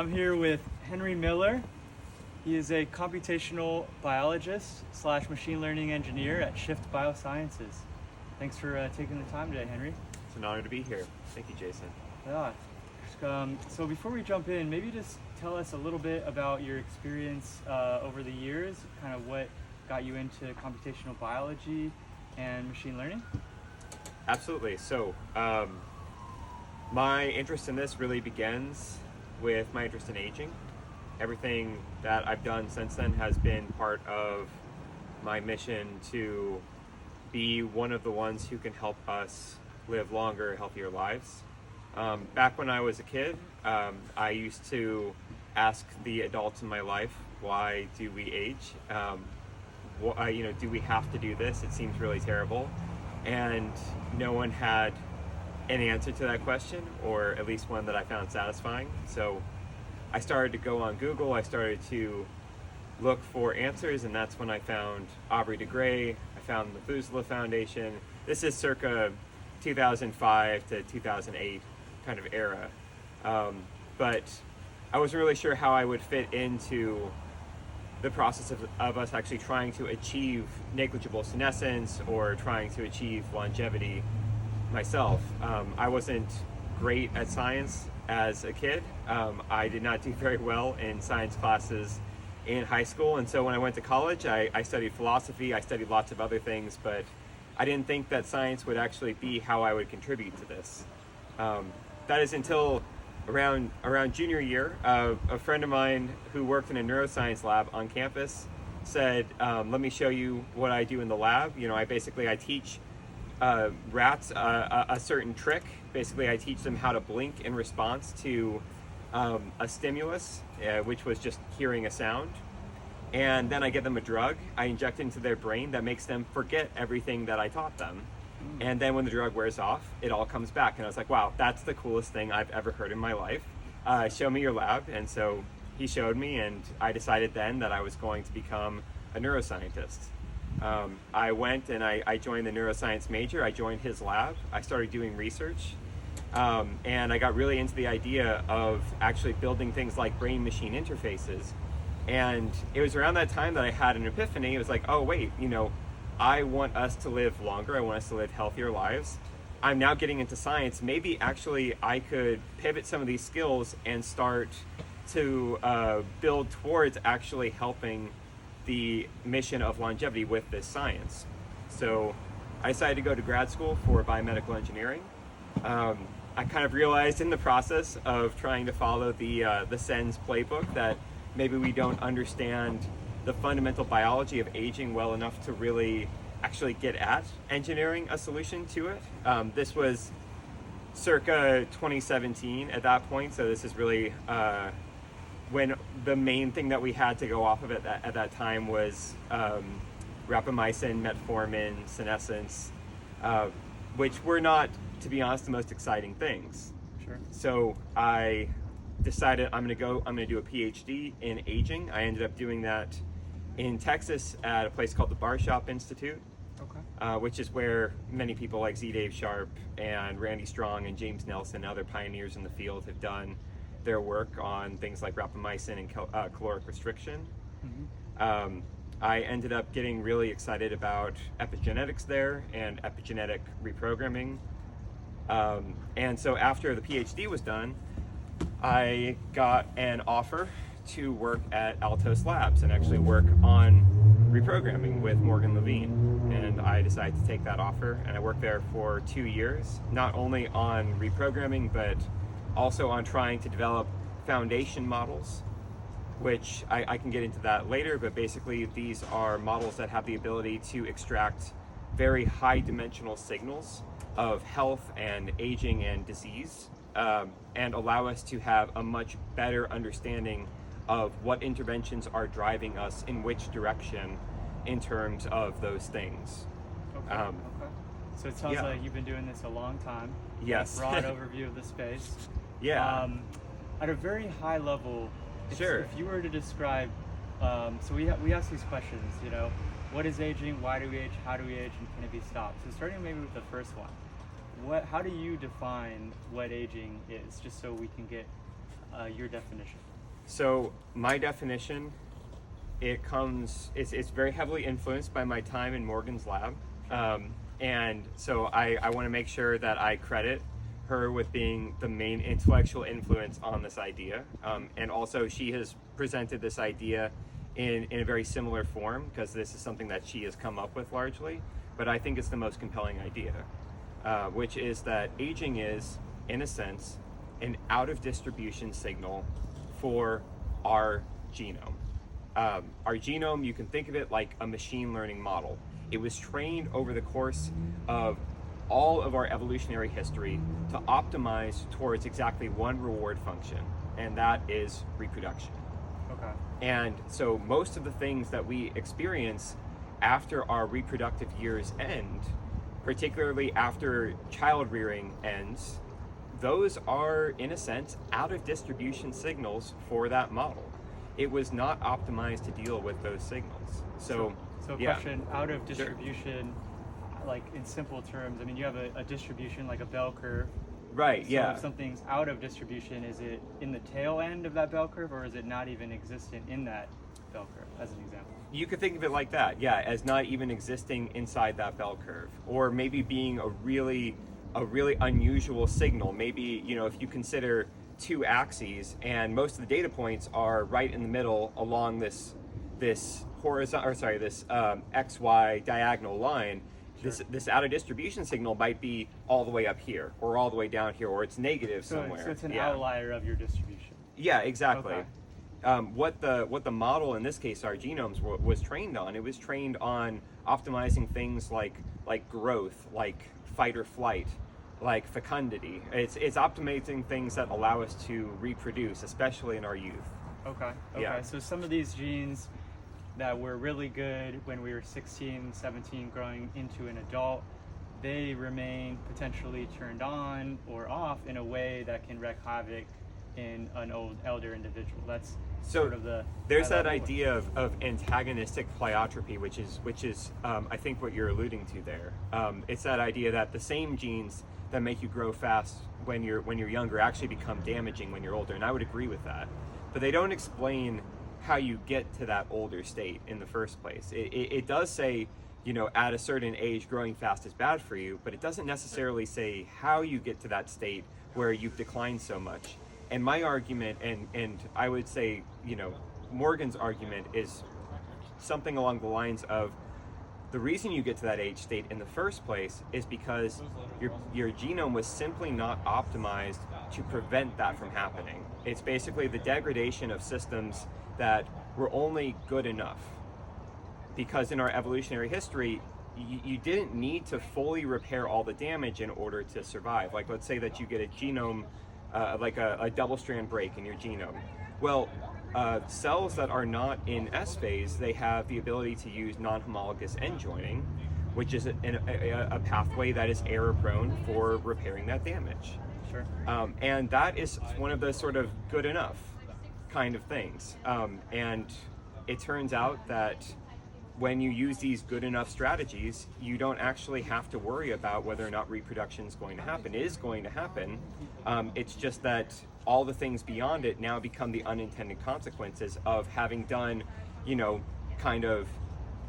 I'm here with Henry Miller. He is a computational biologist / machine learning engineer at Shift Biosciences. Thanks for taking the time today, Henry. It's an honor to be here. Thank you, Jason. Yeah. So before we jump in, maybe just tell us a little bit about your experience over the years, kind of what got you into computational biology and machine learning. Absolutely. So my interest in this really begins with my interest in aging. Everything that I've done since then has been part of my mission to be one of the ones who can help us live longer, healthier lives. Back when I was a kid, I used to ask the adults in my life, why do we age? Do we have to do this? It seems really terrible. And no one had an answer to that question, or at least one that I found satisfying. So I started to go on Google, I started to look for answers, and that's when I found Aubrey de Grey, I found the Methuselah Foundation. This is circa 2005 to 2008 kind of era. But I wasn't really sure how I would fit into the process of us actually trying to achieve negligible senescence or trying to achieve longevity myself. I wasn't great at science as a kid. I did not do very well in science classes in high school, and so when I went to college, I studied philosophy, I studied lots of other things, but I didn't think that science would actually be how I would contribute to this. That is until around junior year, a friend of mine who worked in a neuroscience lab on campus said, let me show you what I do in the lab. I teach rats a certain trick. Basically, I teach them how to blink in response to a stimulus, which was just hearing a sound. And then I give them a drug I inject into their brain that makes them forget everything that I taught them. And then when the drug wears off, it all comes back. And I was like, wow, that's the coolest thing I've ever heard in my life. Show me your lab. And so he showed me, and I decided then that I was going to become a neuroscientist. I went and I joined the neuroscience major. I joined his lab. I started doing research. And I got really into the idea of actually building things like brain-machine interfaces. And it was around that time that I had an epiphany. It was like, oh wait, I want us to live longer. I want us to live healthier lives. I'm now getting into science. Maybe actually I could pivot some of these skills and start to build towards actually helping the mission of longevity with this science. So I decided to go to grad school for biomedical engineering. I kind of realized in the process of trying to follow the SENS playbook that maybe we don't understand the fundamental biology of aging well enough to really actually get at engineering a solution to it. This was circa 2017 at that point, so this is really when the main thing that we had to go off of at that time was rapamycin, metformin, senescence, which were not, to be honest, the most exciting things. Sure. So I decided I'm going to do a PhD in aging. I ended up doing that in Texas at a place called the Barshop Institute, which is where many people like Z. Dave Sharp and Randy Strong and James Nelson and other pioneers in the field have done their work on things like rapamycin and caloric restriction. Mm-hmm. I ended up getting really excited about epigenetics there and epigenetic reprogramming. And so after the PhD was done, I got an offer to work at Altos Labs and actually work on reprogramming with Morgan Levine. And I decided to take that offer, and I worked there for 2 years, not only on reprogramming, but also on trying to develop foundation models, which I can get into that later, but basically these are models that have the ability to extract very high dimensional signals of health and aging and disease, and allow us to have a much better understanding of what interventions are driving us in which direction in terms of those things. Okay. So it sounds like you've been doing this a long time. Yes. Broad overview of the space. Yeah. At a very high level, sure. If you were to describe, so we ask these questions, what is aging, why do we age, how do we age, and can it be stopped? So starting maybe with the first one, how do you define what aging is, just so we can get your definition? So my definition, it's very heavily influenced by my time in Morgan's lab. And so I want to make sure that I credit her with being the main intellectual influence on this idea. And also she has presented this idea in a very similar form, because this is something that she has come up with largely, but I think it's the most compelling idea, which is that aging is, in a sense, an out of distribution signal for our genome. Our genome, you can think of it like a machine learning model. It was trained over the course of all of our evolutionary history to optimize towards exactly one reward function, and that is reproduction. Okay. And so most of the things that we experience after our reproductive years end, particularly after child rearing ends, those are, in a sense, out of distribution signals for that model. It was not optimized to deal with those signals. So yeah. Question, out of distribution, like in simple terms, I mean, you have a distribution like a bell curve. Right, So yeah. if something's out of distribution, is it in the tail end of that bell curve, or is it not even existent in that bell curve, as an example? You could think of it like that, yeah, as not even existing inside that bell curve, or maybe being a really unusual signal. Maybe, if you consider two axes and most of the data points are right in the middle along this horizontal, this XY diagonal line. Sure. This out of distribution signal might be all the way up here, or all the way down here, or it's negative somewhere. So it's an outlier of your distribution. Yeah, exactly. Okay. What the model, in this case our genomes, was trained on, it was trained on optimizing things like growth, like fight or flight, like fecundity. It's optimizing things that allow us to reproduce, especially in our youth. Okay. Yeah. So some of these genes that were really good when we were 16, 17, growing into an adult, they remain potentially turned on or off in a way that can wreak havoc in an elder individual. That's sort of the... There's that idea of antagonistic pleiotropy, which is I think what you're alluding to there. It's that idea that the same genes that make you grow fast when you're younger actually become damaging when you're older, and I would agree with that. But they don't explain how you get to that older state in the first place. It does say, at a certain age growing fast is bad for you, but it doesn't necessarily say how you get to that state where you've declined so much. And my argument, and I would say, Morgan's argument, is something along the lines of, the reason you get to that age state in the first place is because your genome was simply not optimized to prevent that from happening. It's basically the degradation of systems that were only good enough. Because in our evolutionary history, you didn't need to fully repair all the damage in order to survive. Like, let's say that you get a genome, like a double-strand break in your genome. Well, cells that are not in S phase, they have the ability to use non-homologous end joining, which is a pathway that is error-prone for repairing that damage. Sure. And that is one of the sort of good enough kind of things. And it turns out that when you use these good enough strategies, you don't actually have to worry about whether or not reproduction is going to happen. It is going to happen. It's just that all the things beyond it now become the unintended consequences of having done, kind of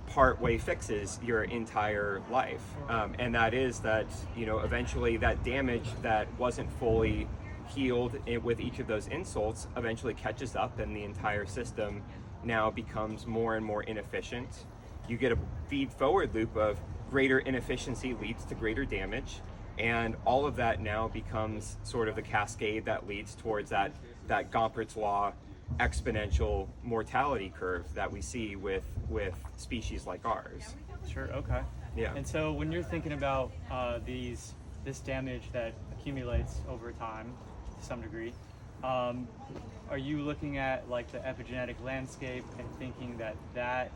part-way fixes your entire life. And that is that, eventually that damage that wasn't fully healed with each of those insults eventually catches up, and the entire system now becomes more and more inefficient. You get a feed-forward loop of greater inefficiency leads to greater damage, and all of that now becomes sort of the cascade that leads towards that Gompertz law exponential mortality curve that we see with species like ours. Sure. Okay. Yeah. And so when you're thinking about this damage that accumulates over time to some degree, are you looking at like the epigenetic landscape and thinking that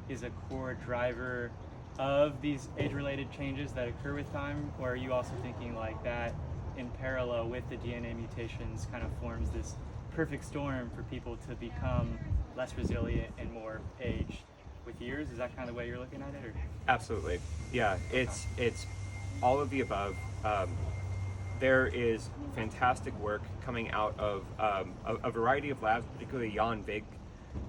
is a core driver of these age-related changes that occur with time, or are you also thinking like that in parallel with the DNA mutations kind of forms this perfect storm for people to become less resilient and more aged with years? Is that kind of the way you're looking at it? Or? Absolutely. Yeah, it's all of the above. there is fantastic work coming out of a variety of labs, particularly Jan Vig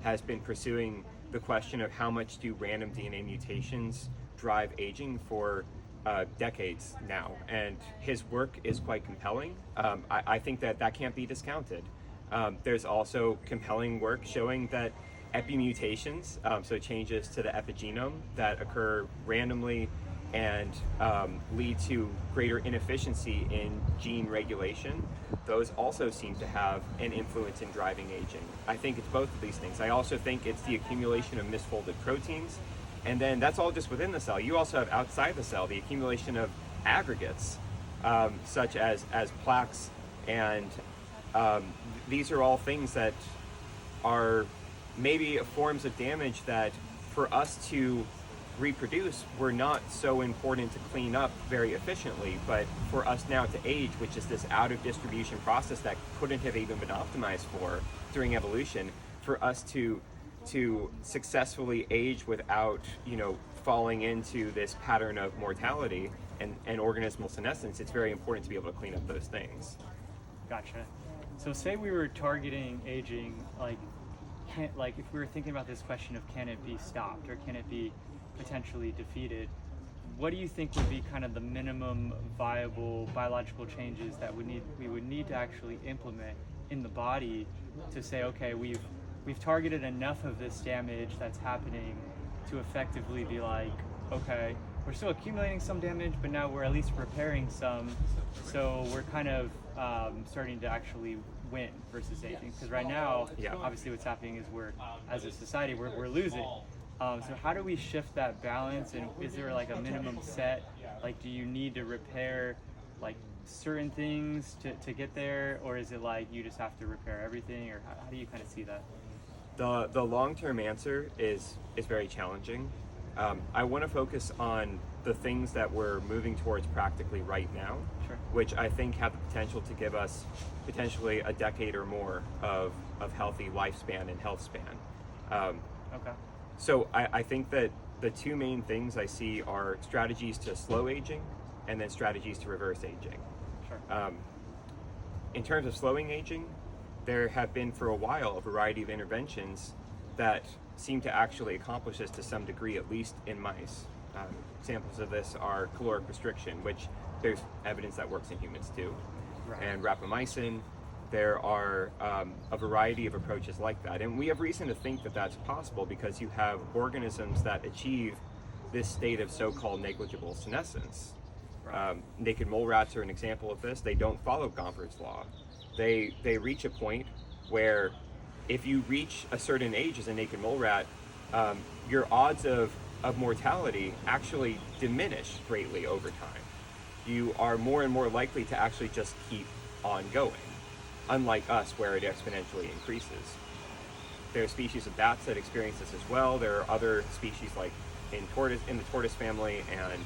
has been pursuing the question of how much do random DNA mutations drive aging for decades now, and his work is quite compelling. I think that can't be discounted. There's also compelling work showing that epimutations, so changes to the epigenome that occur randomly and lead to greater inefficiency in gene regulation, those also seem to have an influence in driving aging. I think it's both of these things. I also think it's the accumulation of misfolded proteins, and then that's all just within the cell. You also have outside the cell the accumulation of aggregates, such as plaques, and these are all things that are maybe forms of damage that for us to reproduce were not so important to clean up very efficiently, but for us now to age, which is this out of distribution process that couldn't have even been optimized for during evolution, for us to successfully age without, falling into this pattern of mortality and organismal senescence, it's very important to be able to clean up those things. Gotcha. So say we were targeting aging, if we were thinking about this question of can it be stopped or can it be potentially defeated, what do you think would be kind of the minimum viable biological changes that we would need to actually implement in the body to say, okay, we've targeted enough of this damage that's happening to effectively be like, okay, we're still accumulating some damage, but now we're at least repairing some, so we're kind of starting to actually win versus aging. Because right now, obviously what's happening is as a society, we're losing. So how do we shift that balance, and is there like a minimum set? Like, do you need to repair like certain things to get there, or is it like you just have to repair everything, or how do you kind of see that? The long-term answer is very challenging. I want to focus on the things that we're moving towards practically right now, sure, which I think have the potential to give us potentially a decade or more of healthy lifespan and health span. Okay. So I think that the two main things I see are strategies to slow aging and then strategies to reverse aging. Sure. In terms of slowing aging, there have been for a while a variety of interventions that seem to actually accomplish this to some degree, at least in mice. Examples of this are caloric restriction, which there's evidence that works in humans too, Right. and rapamycin. There are a variety of approaches like that, and we have reason to think that that's possible because you have organisms that achieve this state of so-called negligible senescence. Right. Naked mole rats are an example of this. They don't follow Gompertz law. They reach a point where if you reach a certain age as a naked mole rat, your odds of mortality actually diminish greatly over time. You are more and more likely to actually just keep on going, unlike us where it exponentially increases. There are species of bats that experience this as well. There are other species like in the tortoise family and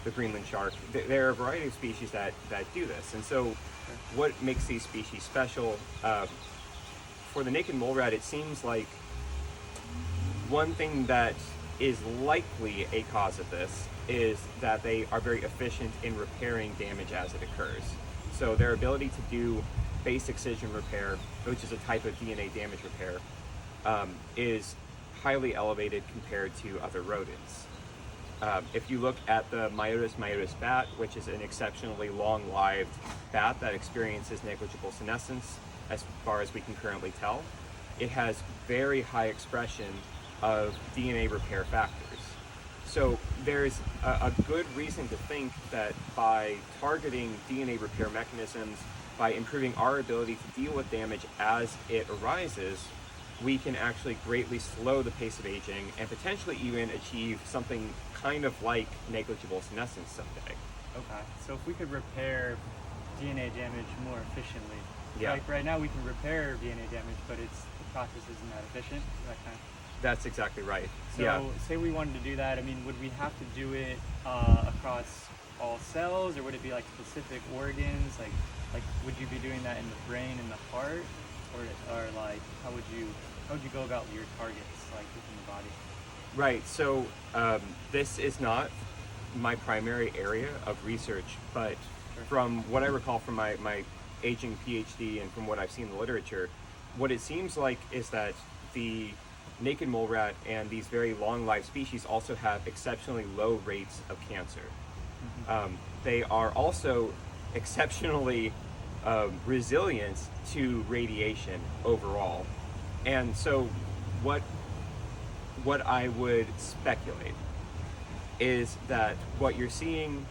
the Greenland shark. There are a variety of species that do this. And so what makes these species special? For the naked mole rat, it seems like one thing that is likely a cause of this is that they are very efficient in repairing damage as it occurs. So their ability to do base excision repair, which is a type of DNA damage repair, is highly elevated compared to other rodents. If you look at the myotis bat, which is an exceptionally long-lived bat that experiences negligible senescence, as far as we can currently tell, it has very high expression of DNA repair factors. So there's a good reason to think that by targeting DNA repair mechanisms, by improving our ability to deal with damage as it arises, we can actually greatly slow the pace of aging and potentially even achieve something kind of like negligible senescence someday. Okay. So if we could repair DNA damage more efficiently, Yeah. like right now we can repair DNA damage, but the process isn't that efficient. Is that kind of? That's exactly right. So Yeah. say we wanted to do that, I mean, would we have to do it across all cells, or would it be like specific organs? Like would you be doing that in the brain and the heart, or like how would you go about your targets like within the body? Right. So this is not my primary area of research, but from what I recall from my aging PhD and from what I've seen in the literature, what it seems like is that the naked mole rat and these very long life species also have exceptionally low rates of cancer. They are also exceptionally resilient to radiation overall. And so what I would speculate is that what you're seeing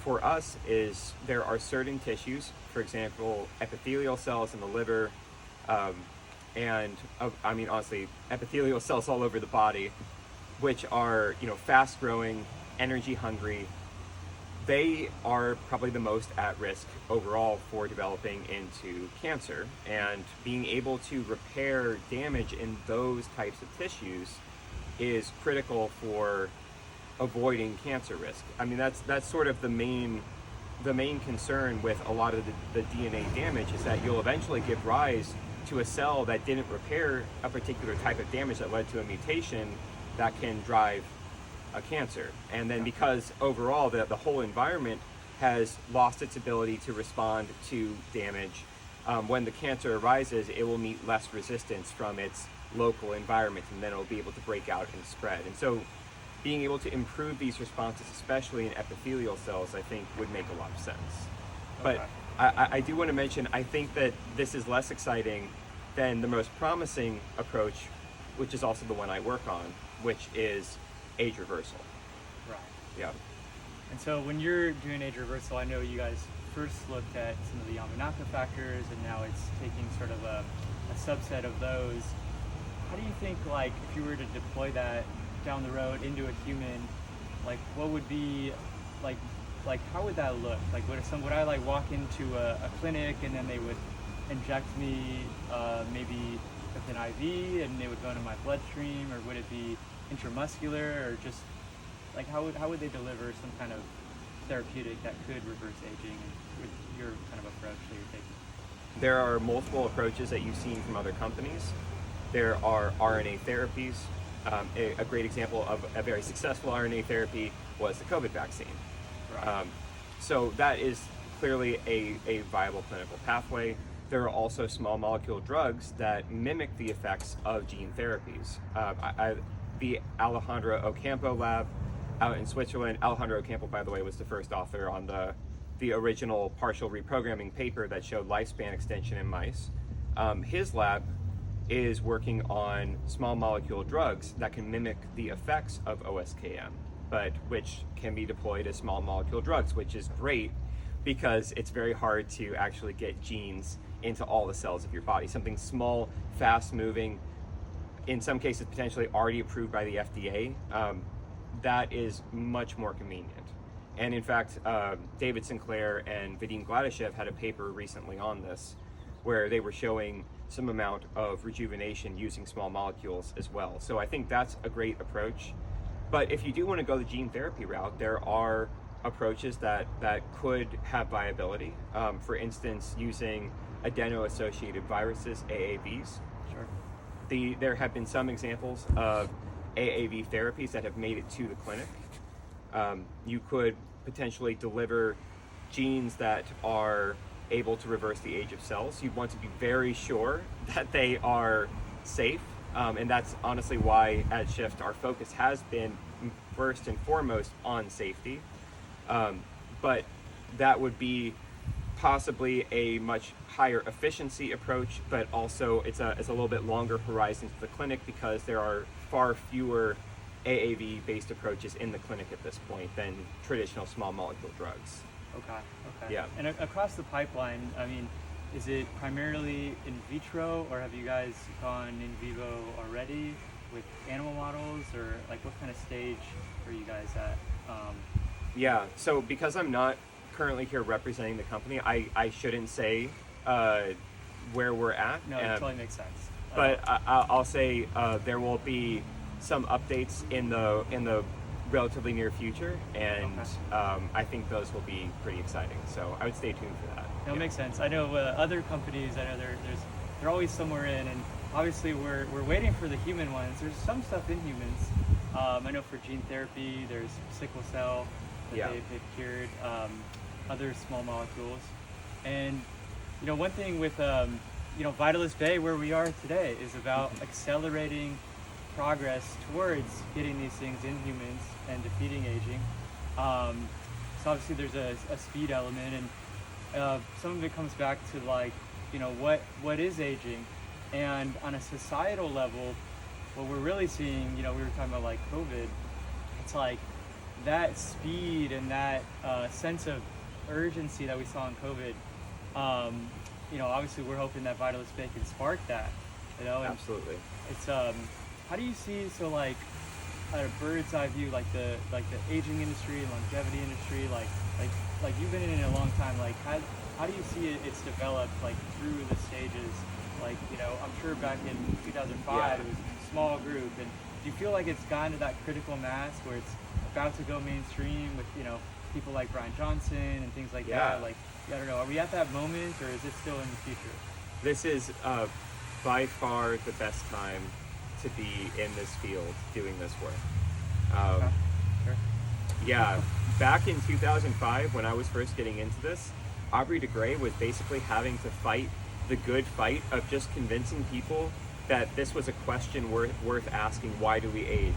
for us is there are certain tissues, for example, epithelial cells in the liver, and I mean, honestly, epithelial cells all over the body, which are, fast growing, energy hungry. They are probably the most at risk overall for developing into cancer, and being able to repair damage in those types of tissues is critical for avoiding cancer risk. I mean, that's sort of the main concern with a lot of the DNA damage, is that you'll eventually give rise to a cell that didn't repair a particular type of damage that led to a mutation that can drive a cancer. And then because overall the whole environment has lost its ability to respond to damage, when the cancer arises, it will meet less resistance from its local environment, and then it'll be able to break out and spread. And so being able to improve these responses, especially in epithelial cells, I think would make a lot of sense. But I do want to mention, I think that this is less exciting than the most promising approach, which is also the one I work on, which is age reversal. Right. Yeah. And so when you're doing age reversal, I know you guys first looked at some of the Yamanaka factors, and now it's taking sort of a subset of those. How do you think, like, if you were to deploy that down the road into a human, like, what would be, like how would that look? Like, would I like walk into a clinic and then they would inject me maybe with an IV and it would go into my bloodstream, or would it be intramuscular, or just like how would they deliver some kind of therapeutic that could reverse aging, and with your kind of approach that you're taking? There are multiple approaches that you've seen from other companies. There are RNA therapies. A great example of a very successful RNA therapy was the COVID vaccine. Right. So that is clearly a viable clinical pathway. There are also small molecule drugs that mimic the effects of gene therapies. The Alejandro Ocampo lab out in Switzerland. Alejandro Ocampo, by the way, was the first author on the original partial reprogramming paper that showed lifespan extension in mice. His lab is working on small molecule drugs that can mimic the effects of OSKM, but which can be deployed as small molecule drugs, which is great because it's very hard to actually get genes into all the cells of your body. Something small, fast moving, in some cases potentially already approved by the FDA, that is much more convenient. And in fact, David Sinclair and Vadim Gladyshev had a paper recently on this, where they were showing some amount of rejuvenation using small molecules as well. So I think that's a great approach. But if you do want to go the gene therapy route, there are approaches that could have viability. For instance, using adeno-associated viruses, AAVs. Sure. There have been some examples of AAV therapies that have made it to the clinic. You could potentially deliver genes that are able to reverse the age of cells. You want to be very sure that they are safe, and that's honestly why at Shift our focus has been first and foremost on safety. But that would be possibly a much higher efficiency approach, but also it's a little bit longer horizon to the clinic, because there are far fewer AAV-based approaches in the clinic at this point than traditional small molecule drugs. Okay. Yeah. And across the pipeline, I mean, is it primarily in vitro, or have you guys gone in vivo already with animal models, or like what kind of stage are you guys at? Yeah, so because I'm not currently here representing the company, I shouldn't say where we're at. No, it totally makes sense. But I'll say there will be some updates in the relatively near future, and I think those will be pretty exciting. So I would stay tuned for that. That makes sense. I know other companies. I know they're always somewhere in, and obviously we're waiting for the human ones. There's some stuff in humans. I know for gene therapy, there's sickle cell that they've cured. other small molecules. And one thing with Vitalist Bay, where we are today, is about accelerating progress towards getting these things in humans and defeating aging. So obviously there's a speed element, and some of it comes back to what is aging, and on a societal level, what we're really seeing, we were talking about like COVID, it's like that speed and that sense of urgency that we saw in COVID. Obviously we're hoping that Vitalist Bay can spark that. Absolutely. It's how do you see at a bird's eye view, like the aging industry and longevity industry, like you've been in it a long time, how do you see it's developed through the stages? I'm sure back in 2005 it was a small group, and do you feel like it's gotten to that critical mass where it's about to go mainstream with people like Brian Johnson and things like that? I don't know, are we at that moment, or is it still in the future? This is by far the best time to be in this field doing this work. Okay. Sure. Yeah, back in 2005 when I was first getting into this, Aubrey de Grey was basically having to fight the good fight of just convincing people that this was a question worth asking: why do we age?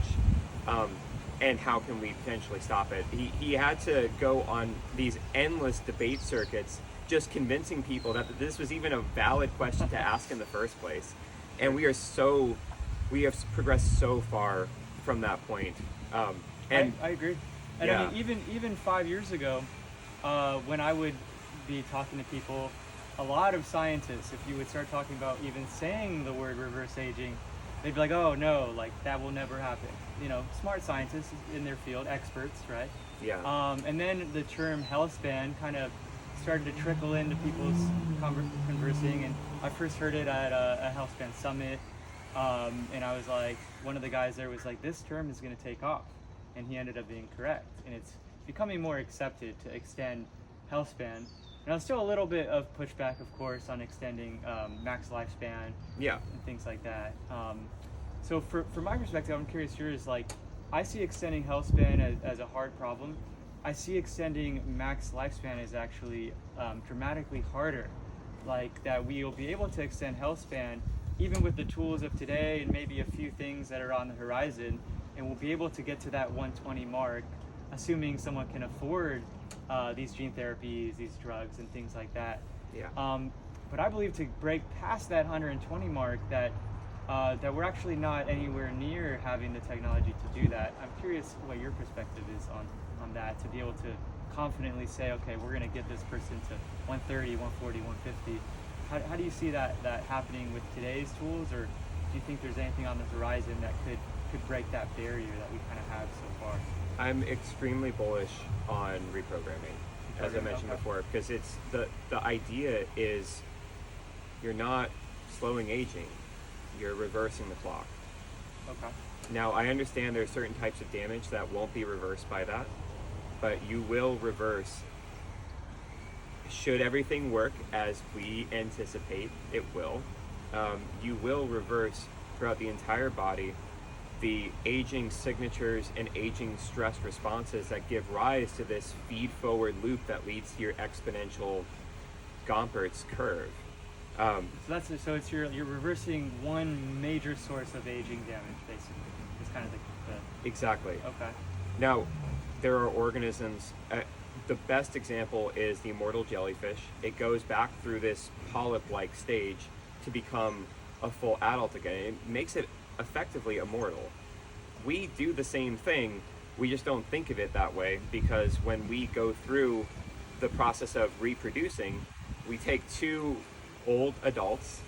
And how can we potentially stop it? He had to go on these endless debate circuits just convincing people that this was even a valid question to ask in the first place. And we have progressed so far from that point. And I agree. And yeah. I mean, even 5 years ago, when I would be talking to people, a lot of scientists, if you would start talking about even saying the word reverse aging, they'd be like, oh no, that will never happen. Smart scientists in their field, experts, right? Yeah. And then the term health span kind of started to trickle into people's conversing, and I first heard it at a health span summit, and I was like, one of the guys there was like, this term is going to take off, and he ended up being correct, and it's becoming more accepted to extend health span. Now, still a little bit of pushback, of course, on extending max lifespan, Yeah. and things like that. So from my perspective, I'm curious yours, I see extending health span as a hard problem. I see extending max lifespan as actually dramatically harder. That we will be able to extend health span even with the tools of today and maybe a few things that are on the horizon, and we'll be able to get to that 120 mark, assuming someone can afford these gene therapies, these drugs, and things like that. Yeah. But I believe to break past that 120 mark, that we're actually not anywhere near having the technology to do that. I'm curious what your perspective is on that, to be able to confidently say, okay, we're going to get this person to 130, 140, 150. How do you see that happening with today's tools, or do you think there's anything on the horizon that could break that barrier that we kind of have so far? I'm extremely bullish on reprogramming, as I mentioned before, because it's the idea is you're not slowing aging, you're reversing the clock. Okay. Now, I understand there are certain types of damage that won't be reversed by that, but you will reverse. Should everything work as we anticipate it will, you will reverse throughout the entire body the aging signatures and aging stress responses that give rise to this feed-forward loop that leads to your exponential Gompertz curve. So it's you're reversing one major source of aging damage, basically. It's kind of the Exactly. Okay. Now, there are organisms. The best example is the immortal jellyfish. It goes back through this polyp-like stage to become a full adult again. It makes it effectively immortal. We do the same thing, we just don't think of it that way, because when we go through the process of reproducing, we take two old adults,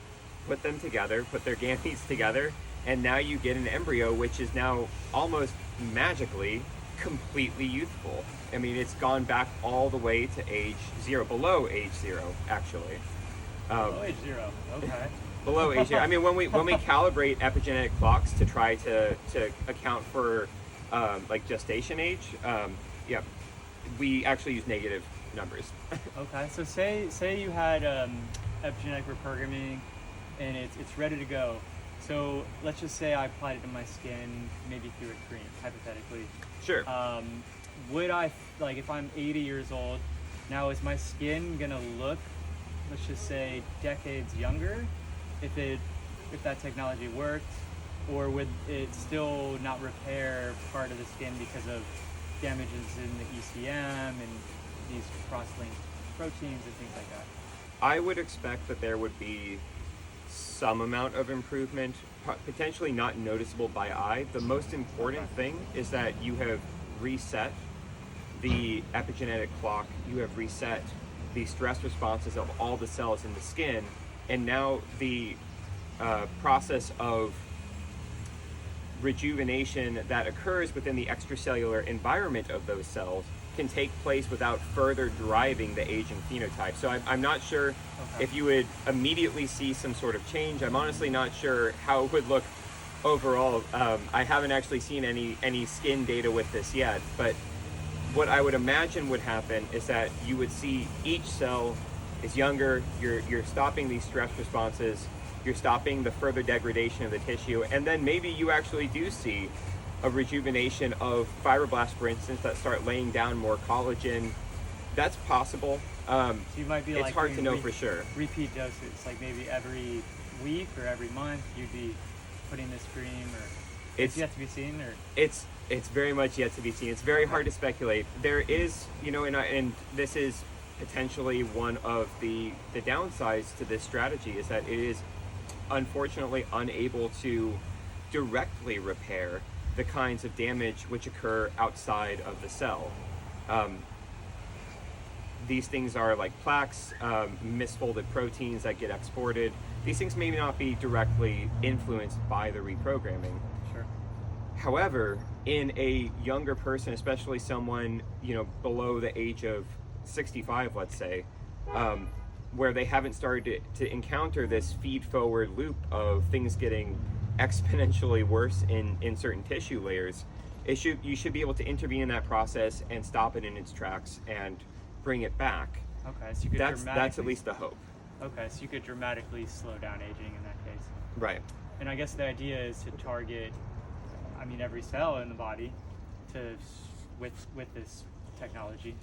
put them together, put their gametes together, and now you get an embryo which is now almost magically completely youthful. I mean, it's gone back all the way to age zero, below age zero, actually. Below age zero, okay. Below age zero. I mean, when we calibrate epigenetic clocks to try to account for gestation age, we actually use negative numbers. Okay, so say you had epigenetic reprogramming and it's ready to go. So let's just say I applied it to my skin, maybe through a cream, hypothetically. Sure. Would I, if I'm 80 years old Now, is my skin gonna look, let's just say, decades younger if that technology worked, or would it still not repair part of the skin because of damages in the ECM and these cross-linked proteins and things like that? I would expect that there would be some amount of improvement, potentially not noticeable by eye. The most important thing is that you have reset the epigenetic clock, you have reset the stress responses of all the cells in the skin, and now the process of rejuvenation that occurs within the extracellular environment of those cells can take place without further driving the aging phenotype. So I'm not sure if you would immediately see some sort of change. I'm honestly not sure how it would look overall. I haven't actually seen any skin data with this yet, but what I would imagine would happen is that you would see each cell is younger, you're stopping these stress responses, you're stopping the further degradation of the tissue, and then maybe you actually do see a rejuvenation of fibroblasts, for instance, that start laying down more collagen. That's possible. So you might be it's like hard to know for sure. Repeat doses, like maybe every week or every month you'd be putting this cream, or it's yet to be seen, or it's very much yet to be seen. It's very hard to speculate. There is, and this is potentially one of the downsides to this strategy, is that it is unfortunately unable to directly repair the kinds of damage which occur outside of the cell. These things are like plaques, misfolded proteins that get exported. These things may not be directly influenced by the reprogramming. Sure. However, in a younger person, especially someone below the age of 65, let's say, where they haven't started to encounter this feed-forward loop of things getting exponentially worse in certain tissue layers, you should be able to intervene in that process and stop it in its tracks and bring it back. Okay, so you could that's at least the hope. Okay, so you could dramatically slow down aging in that case. Right. And I guess the idea is to target, every cell in the body with this technology.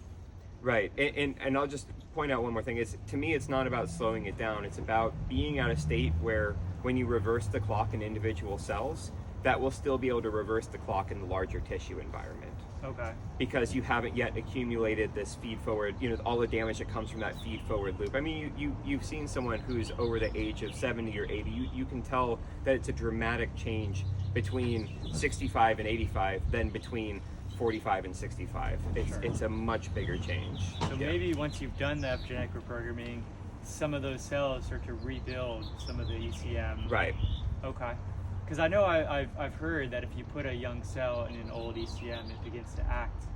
Right, and I'll just point out one more thing, is to me it's not about slowing it down, it's about being at a state where when you reverse the clock in individual cells, that will still be able to reverse the clock in the larger tissue environment. Okay. Because you haven't yet accumulated this feed forward, all the damage that comes from that feed forward loop. You've seen someone who's over the age of 70 or 80, you can tell that it's a dramatic change between 65 and 85 than between 45 and 65. It's a much bigger change. So maybe once you've done the epigenetic reprogramming, some of those cells start to rebuild some of the ECM. Right. Okay. Because I know I've heard that if you put a young cell in an old ECM, it begins to act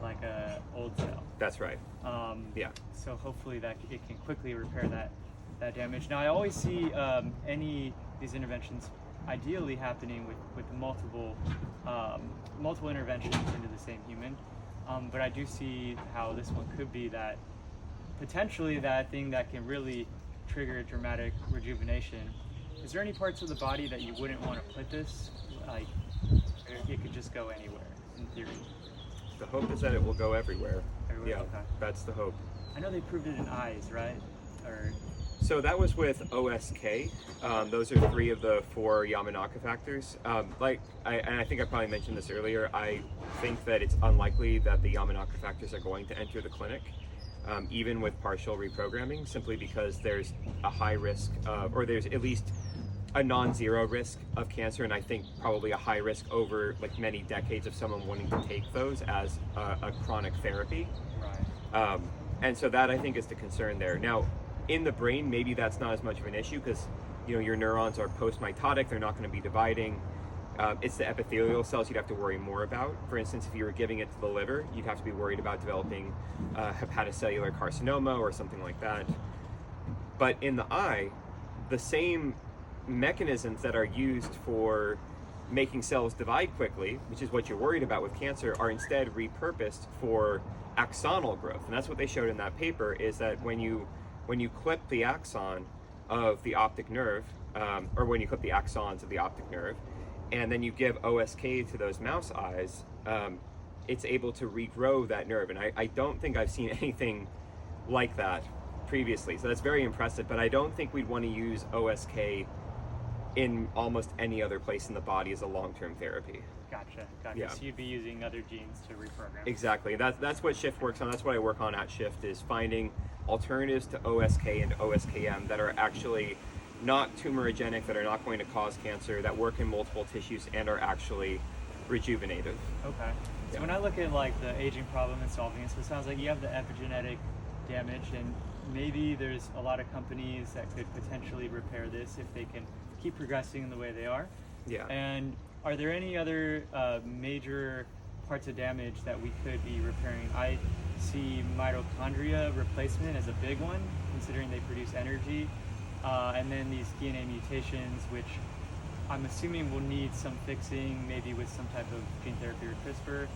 like a old cell. That's right. Yeah. So hopefully that it can quickly repair that damage. Now I always see these interventions ideally happening with multiple interventions into the same human, but I do see how this one could be that potentially that thing that can really trigger a dramatic rejuvenation. Is there any parts of the body that you wouldn't want to put this, like it could just go anywhere in theory? The hope is that it will go everywhere. Yeah, okay. That's the hope. I know they proved it in eyes, right? So that was with OSK. Those are 3 of the 4 Yamanaka factors. And I think I probably mentioned this earlier, I think that it's unlikely that the Yamanaka factors are going to enter the clinic, even with partial reprogramming, simply because there's a high risk, or there's at least a non-zero risk of cancer, and I think probably a high risk over many decades of someone wanting to take those as a chronic therapy. Right. And so that I think is the concern there. Now, in the brain, maybe that's not as much of an issue because your neurons are post-mitotic, they're not going to be dividing. It's the epithelial cells you'd have to worry more about. For instance, if you were giving it to the liver, you'd have to be worried about developing hepatocellular carcinoma or something like that. But in the eye, the same mechanisms that are used for making cells divide quickly, which is what you're worried about with cancer, are instead repurposed for axonal growth. And that's what they showed in that paper, is that when you clip the axon of the optic nerve, or when you clip the axons of the optic nerve, and then you give OSK to those mouse eyes, it's able to regrow that nerve. And I don't think I've seen anything like that previously. So that's very impressive, but I don't think we'd want to use OSK in almost any other place in the body as a long-term therapy. Gotcha. Yeah. So you'd be using other genes to reprogram. Exactly. That's what Shift works on. That's what I work on at Shift, is finding alternatives to OSK and OSKM that are actually not tumorigenic, that are not going to cause cancer, that work in multiple tissues and are actually rejuvenative. Okay. So Yeah. when I look at like the aging problem and solving it, so it sounds like you have the epigenetic damage, and maybe there's a lot of companies that could potentially repair this if they can keep progressing in the way they are. Yeah. And are there any other major parts of damage that we could be repairing? I see mitochondria replacement as a big one, considering they produce energy. And then these DNA mutations, which I'm assuming will need some fixing, maybe with some type of gene therapy or CRISPR.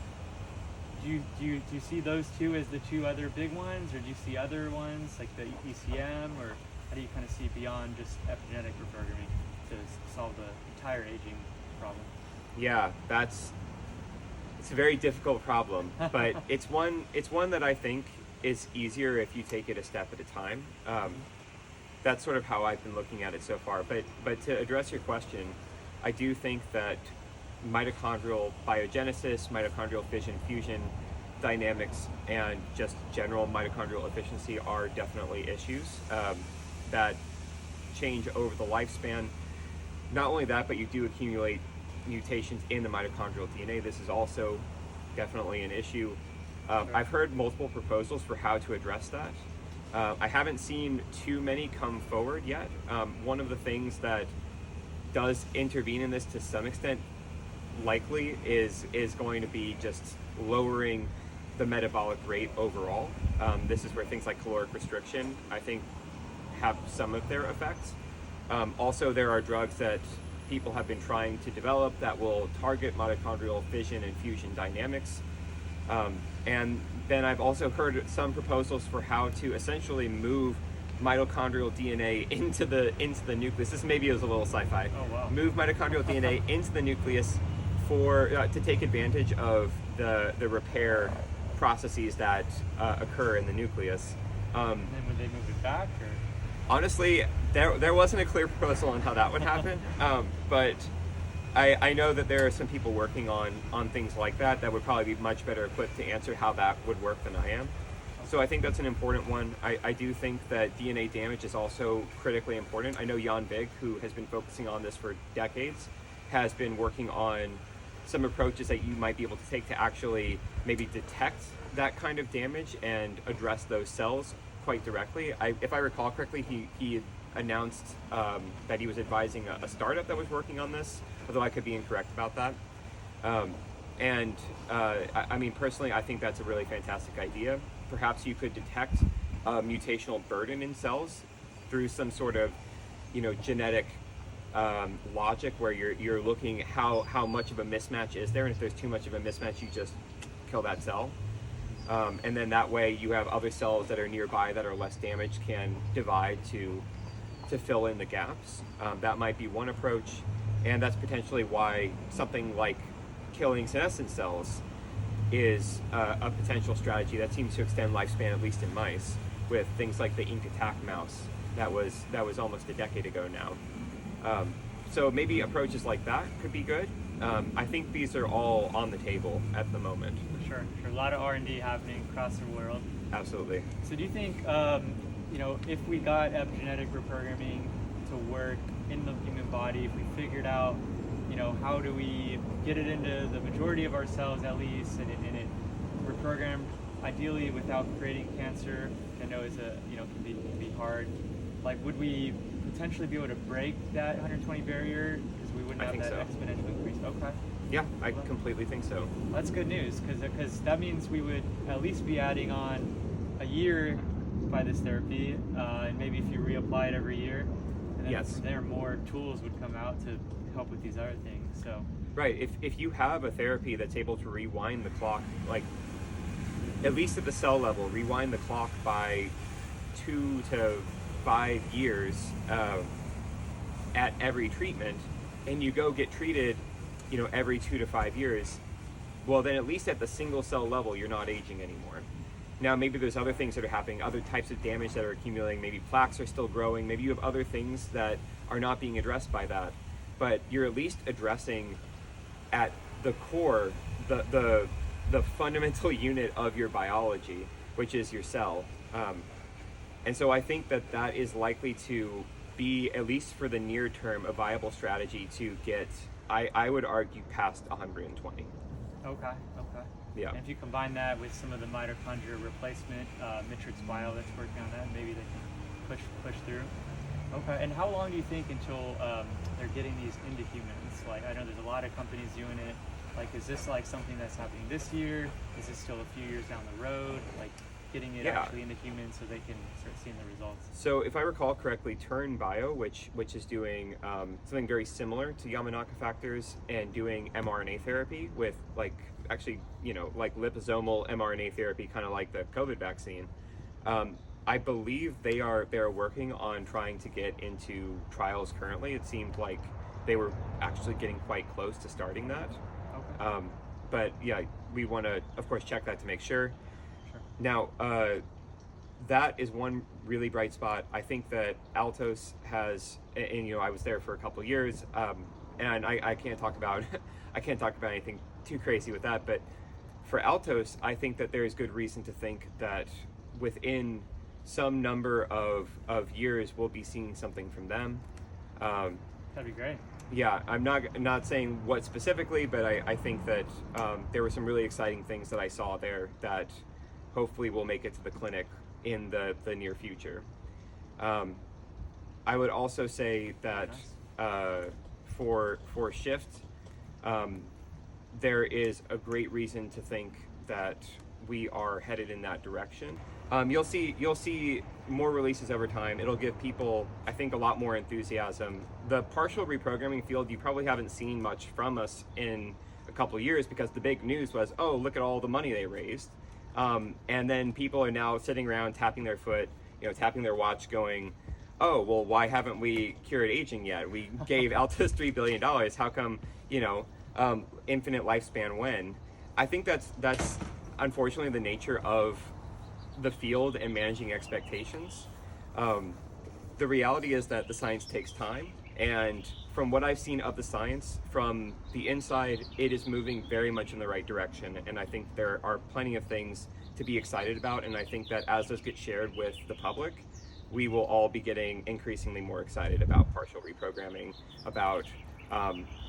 Do you see those two as the two other big ones, or do you see other ones like the ECM, or how do you kind of see beyond just epigenetic reprogramming to solve the entire aging problem? Yeah, it's a very difficult problem, but it's one that I think is easier if you take it a step at a time. That's sort of how I've been looking at it so far. But to address your question, I do think that mitochondrial biogenesis, mitochondrial fission fusion dynamics, and just general mitochondrial efficiency are definitely issues that change over the lifespan. Not only that, but you do accumulate mutations in the mitochondrial DNA. This is also definitely an issue. I've heard multiple proposals for how to address that. I haven't seen too many come forward yet. One of the things that does intervene in this to some extent likely is going to be just lowering the metabolic rate overall. This is where things like caloric restriction, I think, have some of their effects. Also, there are drugs that people have been trying to develop that will target mitochondrial fission and fusion dynamics. And then I've also heard some proposals for how to essentially move mitochondrial DNA into the nucleus. This maybe is a little sci-fi. Oh, wow. Move mitochondrial DNA into the nucleus for to take advantage of the repair processes that occur in the nucleus. And then would they move it back, or? Honestly, there wasn't a clear proposal on how that would happen, but I know that there are some people working on things like that would probably be much better equipped to answer how that would work than I am. So I think that's an important one. I do think that DNA damage is also critically important. I know Jan Big, who has been focusing on this for decades, has been working on some approaches that you might be able to take to actually maybe detect that kind of damage and address those cells quite directly. If I recall correctly, he announced that he was advising a startup that was working on this, although I could be incorrect about that. I mean, personally, I think that's a really fantastic idea. Perhaps you could detect mutational burden in cells through some sort of, genetic logic where you're looking how much of a mismatch is there, and if there's too much of a mismatch, you just kill that cell. And then that way you have other cells that are nearby that are less damaged can divide to fill in the gaps. That might be one approach, and that's potentially why something like killing senescent cells is a potential strategy that seems to extend lifespan, at least in mice, with things like the ink attack mouse that was almost a decade ago now. So maybe approaches like that could be good. I think these are all on the table at the moment. Sure. A lot of R&D happening across the world. Absolutely. So do you think, if we got epigenetic reprogramming to work in the human body, if we figured out, how do we get it into the majority of our cells at least, and it reprogrammed ideally without creating cancer, which I know is can be hard. Like, would we potentially be able to break that 120 barrier because we wouldn't have that exponential increase? Okay. Yeah, I completely think so. That's good news, because that means we would at least be adding on a year by this therapy, and maybe if you reapply it every year, and then from there more tools would come out to help with these other things. So right, if you have a therapy that's able to rewind the clock, like at least at the cell level, rewind the clock by 2 to 5 years at every treatment, and you go get treated every 2 to 5 years, well then at least at the single cell level you're not aging anymore. Now maybe there's other things that are happening, other types of damage that are accumulating, maybe plaques are still growing, maybe you have other things that are not being addressed by that, but you're at least addressing at the core the fundamental unit of your biology, which is your cell. And so I think that is likely to be, at least for the near term, a viable strategy to get, I would argue, past 120. Okay. Yeah. And if you combine that with some of the mitochondria replacement, Matrix Bio that's working on that, maybe they can push through. Okay. And how long do you think until they're getting these into humans? Like, I know there's a lot of companies doing it. Like, is this like something that's happening this year? Is this still a few years down the road? Like, getting it actually into humans so they can start seeing the results? So if I recall correctly, Turn Bio, which is doing something very similar to Yamanaka factors and doing mRNA therapy with like liposomal mRNA therapy, kind of like the COVID vaccine. I believe they are working on trying to get into trials currently. It seemed like they were actually getting quite close to starting that. Okay. But yeah, we want to, of course, check that to make sure. Now, that is one really bright spot. I think that Altos has, and I was there for a couple of years, and I can't talk about anything too crazy with that. But for Altos, I think that there is good reason to think that within some number of years, we'll be seeing something from them. That'd be great. Yeah, I'm not saying what specifically, but I think that there were some really exciting things that I saw there that hopefully will make it to the clinic in the near future. I would also say that for Shift, there is a great reason to think that we are headed in that direction. You'll see more releases over time. It'll give people, I think, a lot more enthusiasm. The partial reprogramming field, you probably haven't seen much from us in a couple of years because the big news was, oh, look at all the money they raised. And then people are now sitting around tapping their foot, tapping their watch going, oh, well, why haven't we cured aging yet? We gave Altos $3 billion. How come, infinite lifespan when? I think that's unfortunately the nature of the field and managing expectations. The reality is that the science takes time. And from what I've seen of the science, from the inside, it is moving very much in the right direction. And I think there are plenty of things to be excited about. And I think that as those get shared with the public, we will all be getting increasingly more excited about partial reprogramming, about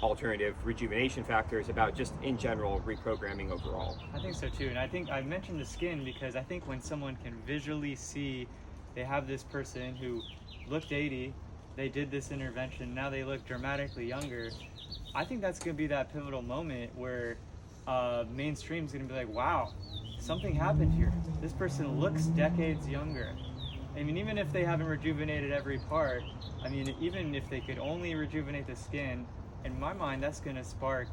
alternative rejuvenation factors, about just in general reprogramming overall. I think so too. And I think I mentioned the skin because I think when someone can visually see they have this person who looked 80, they did this intervention, now they look dramatically younger, I think that's going to be that pivotal moment where mainstream's going to be like, wow, something happened here. This person looks decades younger. I mean, even if they haven't rejuvenated every part, I mean, even if they could only rejuvenate the skin, in my mind, that's going to spark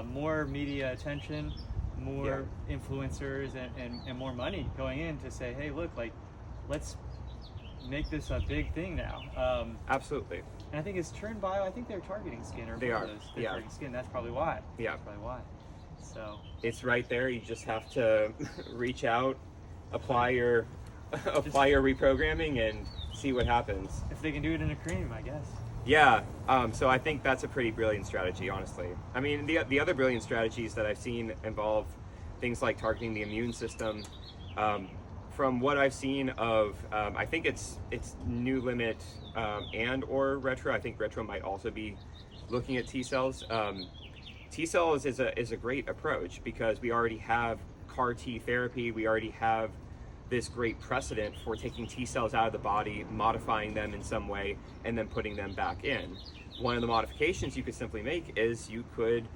more media attention, more influencers, and more money going in to say, hey, look, like, let's make this a big thing now. Absolutely. And I think it's Turn Bio, I think they're targeting skin, or they are. They're targeting skin. That's probably why. Yeah. That's probably why. So it's right there. You just have to reach out, apply your reprogramming, and see what happens. If they can do it in a cream, I guess. Yeah. So I think that's a pretty brilliant strategy, honestly. I mean, the other brilliant strategies that I've seen involve things like targeting the immune system. From what I've seen of, I think it's New Limit and or Retro. I think Retro might also be looking at T cells. T cells is a great approach because we already have CAR T therapy. We already have this great precedent for taking T cells out of the body, modifying them in some way, and then putting them back in. One of the modifications you could simply make is you could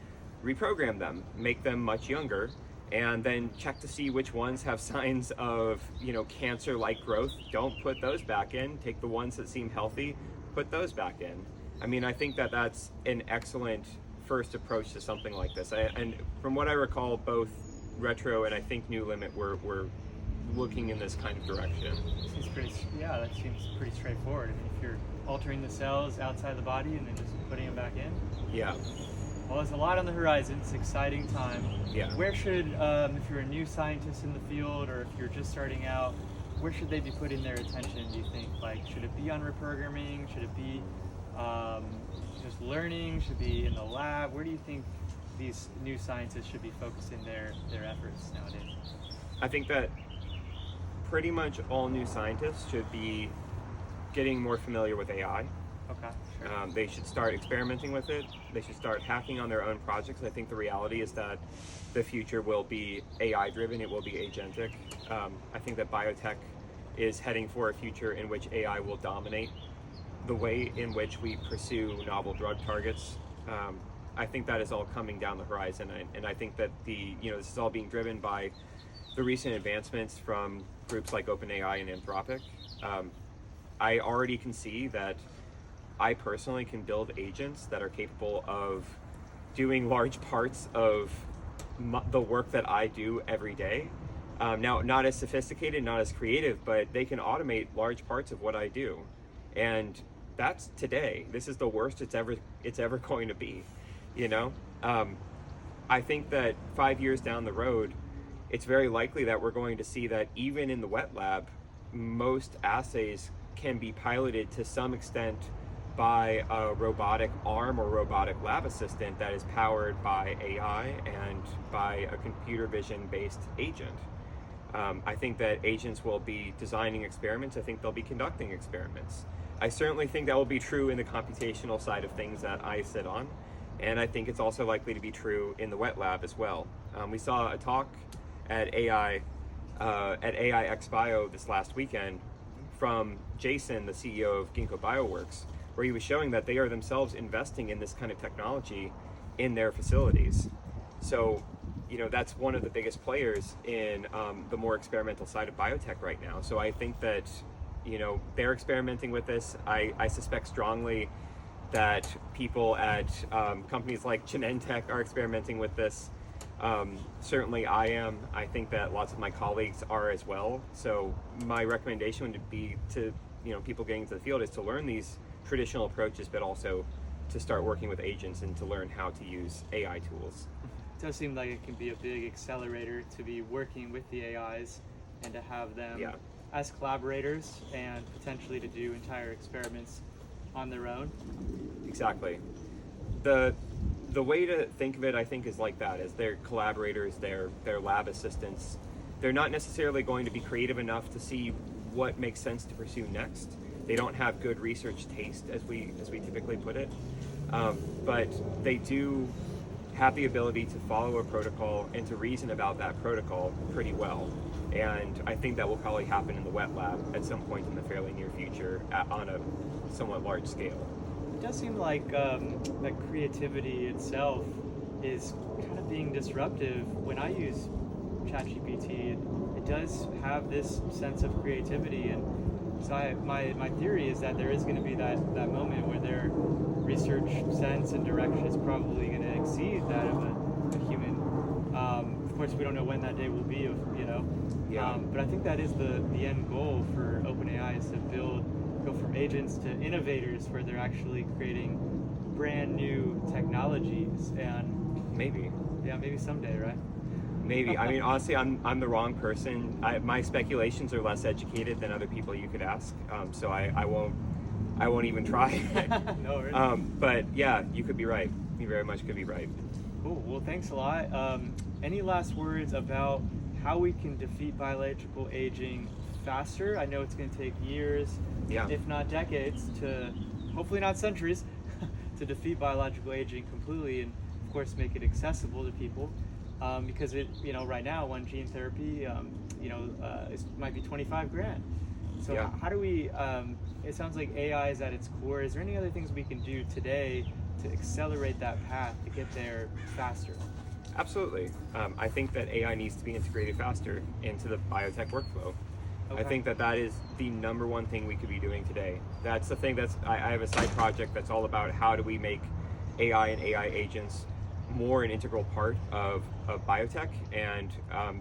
reprogram them, make them much younger, and then check to see which ones have signs of, cancer-like growth. Don't put those back in. Take the ones that seem healthy, put those back in. I mean, I think that that's an excellent first approach to something like this. And from what I recall, both Retro and I think New Limit were looking in this kind of direction. That seems pretty straightforward. I mean, if you're altering the cells outside the body and then just putting them back in. Yeah. Well, there's a lot on the horizon. It's an exciting time. Yeah. Where should, if you're a new scientist in the field or if you're just starting out, where should they be putting their attention, do you think? Like, should it be on reprogramming? Should it be just learning? Should it be in the lab? Where do you think these new scientists should be focusing their efforts nowadays? I think that pretty much all new scientists should be getting more familiar with AI. Okay, sure. They should start experimenting with it. They should start hacking on their own projects. I think the reality is that the future will be AI driven, it will be agentic. I think that biotech is heading for a future in which AI will dominate the way in which we pursue novel drug targets. I think that is all coming down the horizon, and I think that this is all being driven by the recent advancements from groups like OpenAI and Anthropic. I already can see that I personally can build agents that are capable of doing large parts of the work that I do every day. Now, not as sophisticated, not as creative, but they can automate large parts of what I do. And that's today. This is the worst it's ever going to be, you know? I think that 5 years down the road, it's very likely that we're going to see that even in the wet lab, most assays can be piloted to some extent by a robotic arm or robotic lab assistant that is powered by AI and by a computer vision based agent. I think that agents will be designing experiments. I think they'll be conducting experiments. I certainly think that will be true in the computational side of things that I sit on, and I think it's also likely to be true in the wet lab as well. We saw a talk at AI X Bio this last weekend from Jason, the CEO of Ginkgo Bioworks, where he was showing that they are themselves investing in this kind of technology in their facilities. So, that's one of the biggest players in the more experimental side of biotech right now. So I think that, they're experimenting with this. I suspect strongly that people at companies like Genentech are experimenting with this. Certainly I am. I think that lots of my colleagues are as well. So my recommendation would be to, people getting into the field is to learn these traditional approaches, but also to start working with agents and to learn how to use AI tools. It does seem like it can be a big accelerator to be working with the AIs and to have them as collaborators and potentially to do entire experiments on their own. Exactly. The way to think of it, I think, is like that, as their collaborators, their lab assistants. They're not necessarily going to be creative enough to see what makes sense to pursue next. They don't have good research taste, as we typically put it, but they do have the ability to follow a protocol and to reason about that protocol pretty well. And I think that will probably happen in the wet lab at some point in the fairly near future on a somewhat large scale. It does seem like that creativity itself is kind of being disruptive. When I use ChatGPT, it does have this sense of creativity, and so my theory is that there is going to be that moment where their research sense and direction is probably going to exceed that of a human. Of course, we don't know when that day will be, but I think that is the end goal for OpenAI, is to go from agents to innovators, where they're actually creating brand new technologies. And maybe someday, right? Maybe. I mean, honestly, I'm the wrong person. My speculations are less educated than other people you could ask, so I won't even try. No worries. But yeah, you could be right. You very much could be right. Cool. Well, thanks a lot. Any last words about how we can defeat biological aging faster? I know it's going to take years, if not decades, to hopefully not centuries, to defeat biological aging completely, and of course make it accessible to people. Because right now, one gene therapy, it might be $25,000. So how do we? It sounds like AI is at its core. Is there any other things we can do today to accelerate that path to get there faster? Absolutely. I think that AI needs to be integrated faster into the biotech workflow. Okay. I think that is the number one thing we could be doing today. That's the thing I have a side project that's all about how do we make AI and AI agents more an integral part of biotech, and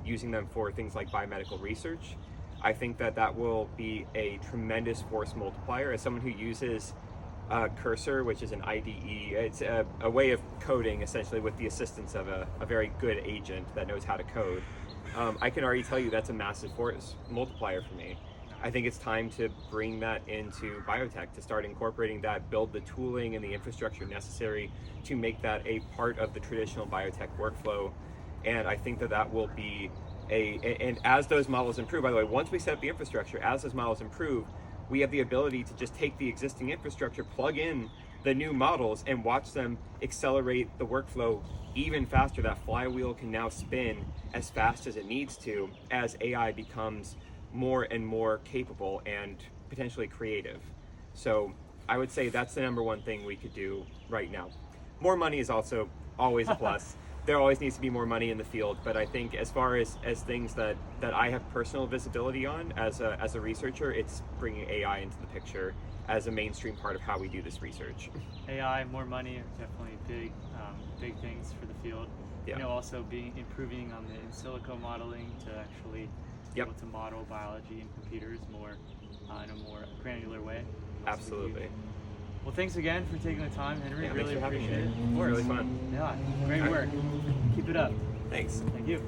using them for things like biomedical research. I think that will be a tremendous force multiplier. As someone who uses Cursor, which is an IDE. It's a way of coding essentially with the assistance of a very good agent that knows how to code. I can already tell you that's a massive force multiplier for me. I think it's time to bring that into biotech, to start incorporating that, build the tooling and the infrastructure necessary to make that a part of the traditional biotech workflow. And I think that that will be and as those models improve, by the way, once we set up the infrastructure, as those models improve, we have the ability to just take the existing infrastructure, plug in the new models, and watch them accelerate the workflow even faster. That flywheel can now spin as fast as it needs to as AI becomes more and more capable and potentially creative. So I would say that's the number one thing we could do right now. More money is also always a plus. There always needs to be more money in the field, but I think as far as things that I have personal visibility on as a researcher, it's bringing AI into the picture as a mainstream part of how we do this research. AI, more money are definitely big things for the field. Yeah. You know, also improving on the in silico modeling to actually be able to model biology in computers more in a more granular way. Absolutely. Well, thanks again for taking the time, Henry. Yeah, really thanks for having appreciate me. it. Of course. Really fun. Yeah, great work. Keep it up. Thanks. Thank you.